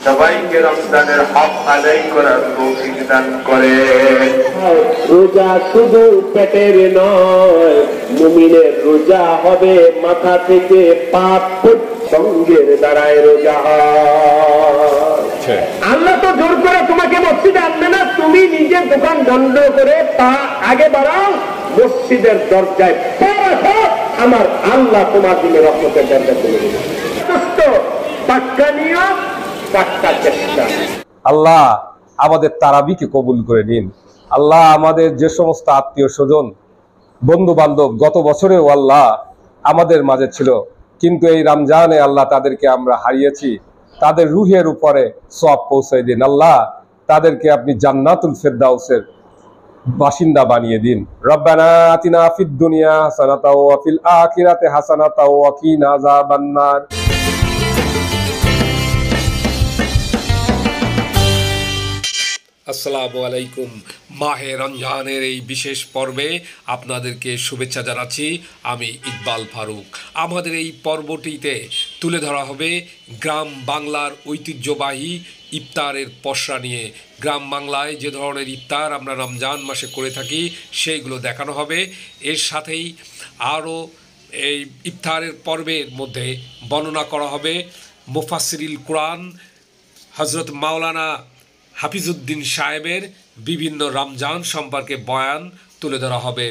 সবাইকে রমজানের হক আদায় করার তৌফিক দান করে। রোজা শুধু পেটের নয়, মুমিনের রোজা হবে মাথা থেকে পা সঙ্গের দ্বারায় রোজা হয়। আল্লাহ তো জোর করে তোমাকে মসজিদে আনবে না, তুমি নিজের দোকান বন্ধ করে পা আগে বাড়াও, মসজিদের দরজায় পা রাখো, আমার আল্লাহ তোমার দিনে রহমতের দরজা খুলে দেবে। পাক্কা নিয়ম, পাক্কা চেষ্টা। আল্লাহ আমাদের তারাবিকে কবুল করে নিন। আল্লাহ আমাদের যে সমস্ত আত্মীয় স্বজন বন্ধু বান্ধব গত বছরেও আল্লাহ আমাদের মাঝে ছিল, কিন্তু এই রমজানে আল্লাহ তাদেরকে আমরা হারিয়েছি, তাদের রুহের উপরে সওয়াব পৌঁছায় দিন। আল্লাহ তাদেরকে আপনি জান্নাতুল ফেরদাউসের বাসিন্দা বানিয়ে দিন। রব্বানা আতিনা ফিদ দুনিয়া হাসানাতাও ওয়া ফিল আখিরাতি হাসানাতাও ওয়া কিনা আযাবান্নার। আসসালামু আলাইকুম। মাহে রমজানের এই বিশেষ পর্বে আপনাদেরকে শুভেচ্ছা জানাচ্ছি। আমি ইকবাল ফারুক। আমাদের এই পর্বটিতে তুলে ধরা হবে গ্রাম বাংলার ঐতিহ্যবাহী ইফতারের পসরা নিয়ে। গ্রাম বাংলায় যে ধরনের ইফতার আমরা রমজান মাসে করে থাকি সেইগুলো দেখানো হবে। এর সাথেই আরও এই ইফতারের পর্বের মধ্যে বর্ণনা করা হবে মুফাসসিরুল কুরআন হযরত মাওলানা হাফিজউদ্দিন সাহেবের বিভিন্ন রমজান সম্পর্কে বয়ান তুলে ধরা হবে।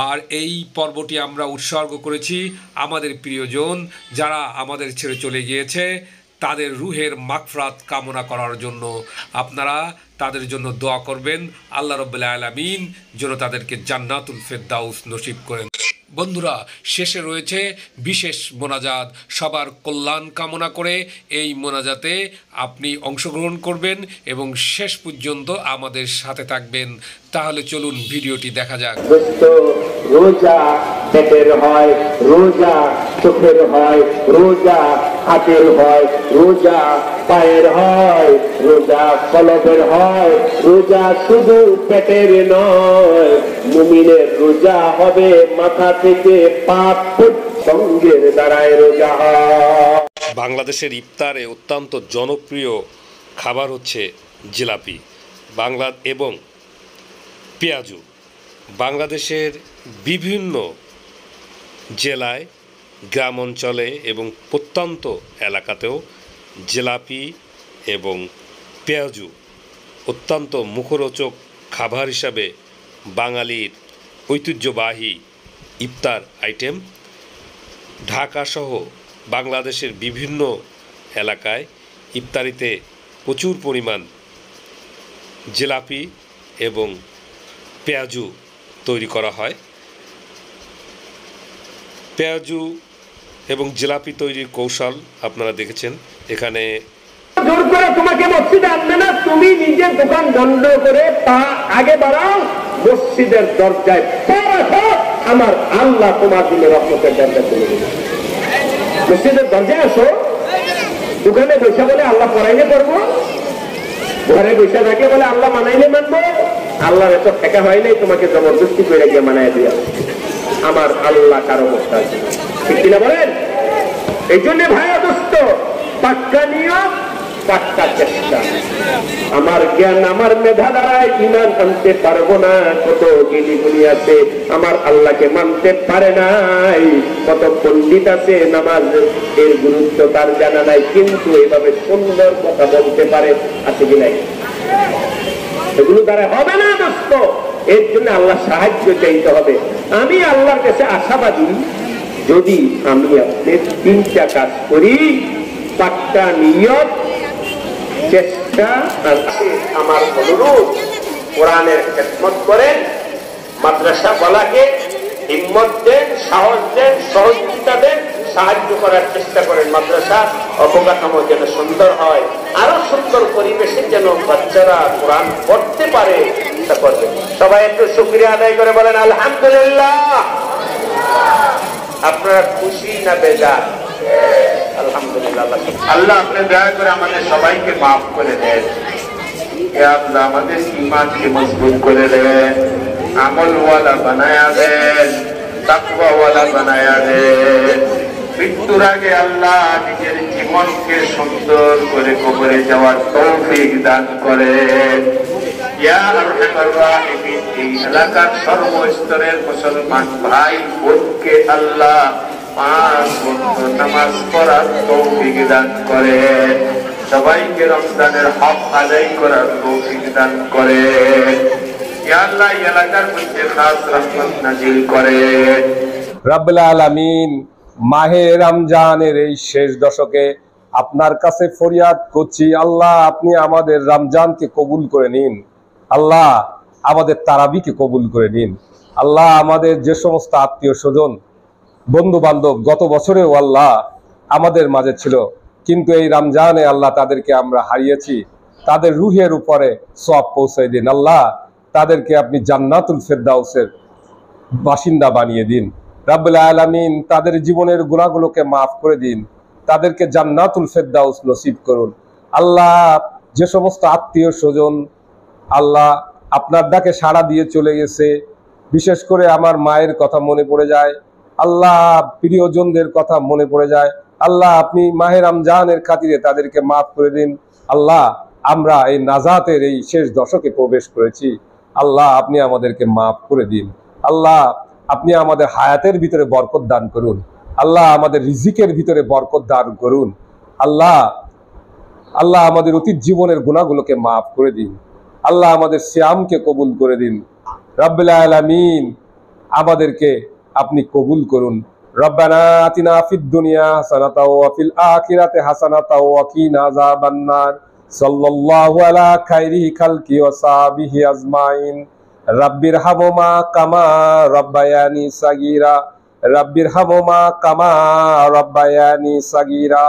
আর এই পর্বটি আমরা উৎসর্গ করেছি আমাদের প্রিয়জন যারা আমাদের ছেড়ে চলে গিয়েছে, তাদের রুহের মাগফিরাত কামনা করার জন্য। আপনারা তাদের জন্য দোয়া করবেন, আল্লাহ রাব্বুল আলামিন যেন তাদেরকে জান্নাতুল ফেরদাউস নসিব করেন। বন্ধুরা, শেষে রয়েছে বিশেষ মোনাজাত। সবার কল্যাণ কামনা করে এই মোনাজাতে আপনি অংশগ্রহণ করবেন এবং শেষ পর্যন্ত আমাদের সাথে থাকবেন। তাহলে চলুন ভিডিওটি দেখা যাক। রোজা পেটের হয়, রোজা চোখের হয়, রোজা হাতের হয়, রোজা পায়ের হয়, রোজা কলবের হয়। রোজা শুধু পেটের নয়, মুমিনের রোজা হবে মাথা থেকে পা সঙ্গের দ্বারায় রোজা হয়। বাংলাদেশের ইফতারে অত্যন্ত জনপ্রিয় খাবার হচ্ছে জিলাপি বাংলা এবং পেঁয়াজু। বাংলাদেশের বিভিন্ন জেলায়, গ্রাম অঞ্চলে এবং প্রত্যন্ত এলাকাতেও জিলাপি এবং পেঁয়াজু অত্যন্ত মুখরোচক খাবার হিসাবে বাঙালির ঐতিহ্যবাহী ইফতার আইটেম। ঢাকাসহ বাংলাদেশের বিভিন্ন এলাকায় ইফতারিতে প্রচুর পরিমাণ জিলাপি এবং পেঁয়াজু তৈরি করা হয়। পেঁয়াজু এবং জিলাপি তৈরির কৌশল আপনারা দেখেছেন। এখানে জোর করে তোমাকে মসজিদে আনবে না, তুমি নিজের দোকান বন্ধ করে পা আগে বাড়াও, মসজিদের দরজায় পা রাখো, আমার আল্লাহ তোমার দিনে রহমতের দরজা খুলে দেবে। মসজিদের দরজায় আসো, দোকানে বসে বলে আল্লাহ পড়াইলে করবো, ঘরে বসে থাকে বলে আল্লাহ মানাইলে মানবো। আল্লাহর এত ঠেকা হয় নাই, তোমাকে জবরদস্তি করে গিয়ে মানায় দিয়া। আমার আল্লাহ কারো বস্তা আছে, ঠিক কিনা বলেন? এই জন্য ভাইয়া দোস্ত, পাক্কা নিয়ম, পাক্কা চেষ্টা। আমার জ্ঞান আমার মেধা দ্বারায় ইমান আনতে পারবো না, কত জ্ঞানী আছে আমার আল্লাহকে মানতে পারে নাই, কত পণ্ডিত আছে নামাজ এর গুরুত্ব তার জানা নাই, কিন্তু এইভাবে সুন্দর কথা বলতে পারে, আছে কি নাই? এগুলো দ্বারা হবে না দোস্ত। এর জন্য আল্লাহ সাহায্য চাইতে হবে। আমি আল্লাহর কাছে আশাবাদী, যদি আমি আপনি তিনটা কাজ করি, পাক্কা নিয়ত, চেষ্টা আর আমার অনুরোধ, কোরআনের খেদমত করেন, মাদ্রাসা বলাকে হিম্মত দেন, সাহস দেন, সহযোগিতা দেন, সাহায্য করার চেষ্টা করেন। মাদ্রাসা অবকাঠামো যেন সুন্দর হয়, আরো সুন্দর পরিবেশে যেন বাচ্চারা কোরআন পড়তে পারে, তা করবেন। সবাই একটু শুকরিয়া আদায় করে বলেন আলহামদুলিল্লাহ। আপনারা খুশি না বেজার? আলহামদুলিল্লাহ। আল্লাহ আপনি দয়া করে আমাদের সবাইকে মাফ করে দেন। আল্লাহ আমাদের ঈমানকে মজবুত করে দেন, আমলওয়ালা বানায়া দেন, তাকওয়াওয়ালা বানায়া দেন। মৃত্যুর আগে আল্লাহ নিজের জীবনকে সুন্দর করে কবরে যাওয়ার তৌফিক দান করেন। ইয়া আরহামার রাহিমিন, এই এলাকার সর্বস্তরের মুসলমান ভাই বোনকে আল্লাহ পাঁচ ওয়াক্ত নামাজ পড়ার তৌফিক দান করেন। সবাইকে রমজানের হক আদায় করার তৌফিক দান করেন। ইয়া আল্লাহ, এই এলাকার মধ্যে খাস রহমত নাজিল করেন। রাব্বুল আলামিন, মাহে রমজানের এই শেষ দশকে আপনার কাছে ফরিয়াদ করছি, আল্লাহ আপনি আমাদের রমজানকে কবুল করে নিন। আল্লাহ আমাদের তারাবিকে কবুল করে নিন। আল্লাহ আমাদের যে সমস্ত আত্মীয় স্বজন বন্ধু বান্ধব গত বছরেও আল্লাহ আমাদের মাঝে ছিল, কিন্তু এই রমজানে আল্লাহ তাদেরকে আমরা হারিয়েছি, তাদের রুহের উপরে সওয়াব পৌঁছে দিন। আল্লাহ তাদেরকে আপনি জান্নাতুল ফেরদাউসের বাসিন্দা বানিয়ে দিন। রাব্বুল আলামিন, তাদের জীবনের গুনাহগুলোকে মাফ করে দিন, তাদেরকে জান্নাতুল ফেরদাউস নসিব করুন। আল্লাহ যে সমস্ত আত্মীয় স্বজন আল্লাহ আপনার ডাকে সাড়া দিয়ে চলে গেছে, বিশেষ করে আমার মায়ের কথা মনে পড়ে যায়, আল্লাহ প্রিয়জনদের কথা মনে পড়ে যায়, আল্লাহ আপনি মাহে রমজানের খাতিরে তাদেরকে মাফ করে দিন। আল্লাহ আমরা এই নাজাতের এই শেষ দশকে প্রবেশ করেছি, আল্লাহ আপনি আমাদেরকে মাফ করে দিন। আল্লাহ আপনি আমাদের হায়াতের ভিতরে বরকত দান করুন। আল্লাহ আমাদের রিজিকের ভিতরে বরকত দান করুন। আল্লাহ আল্লাহ আমাদের অতীত জীবনের গুনাহগুলোকে মাফ করে দিন। আল্লাহ আমাদের সিয়ামকে কবুল করে দিন। রাব্বুল আলামিন, আমাদেরকে আপনি কবুল করুন। রব্বানা আতিনা ফিদ দুনিয়া হাসানাতাও ওয়া ফিল আখিরাতি হাসানাতাও ওয়া কিনা আযাবান্নার। সাল্লাল্লাহু আলা খাইরি খালকি ওয়া সাহবিহি আজমাইন। রাব্বিরহামুমা কামা রাব্বায়ানি সাগীরা। রাব্বিরহামুমা কামা রাব্বায়ানি সাগীরা।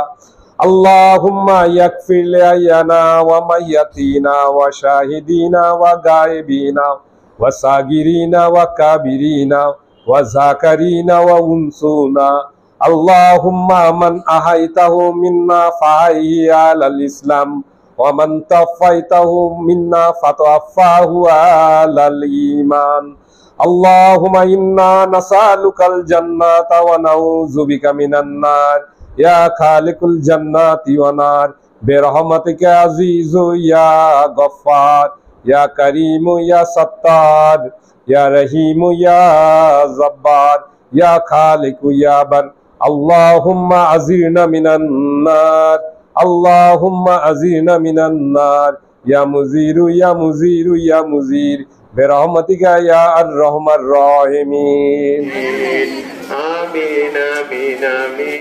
আল্লাহুম্মা ইয়াগফির লিয়ানা ওয়া মাইয়াতিনা ওয়া শাহিদিনা ওয়া গায়বিনা ওয়া সাগিরিনা ওয়া কাবিরিনা ওয়া যাকারিনা ওয়া উনসুনা। আল্লাহুম্মা মান আহাইতাহু মিন্না ফাহাইহি আলাল ইসলাম ওয়া মান তাওফাইতাহু মিন্না ফাতাওফাহু আলাল ঈমান। আল্লাহুম্মা ইন্না নাসআলুকাল জান্নাতা ওয়া নাউযু বিকা মিনান নার। ইয়া খালিকুল জান্নাতি ওয়া নার বিরহমাতিকা আজিজু ইয়া গফফার ইয়া কারীমু ইয়া সাত্তার ইয়া রহিমু ইয়া জাব্বার ইয়া খালিকু ইয়া বার। আল্লাহুম্মা আজিরনা মিনান নার। আল্লাহুম্মা আজিরনা মিনান নার। ইয়া মুজিরু ইয়া মুজিরু ইয়া মুজির বিরহমাতিকা ইয়া আর রহমার রাহিমিন। আমিন আমিন আমিন।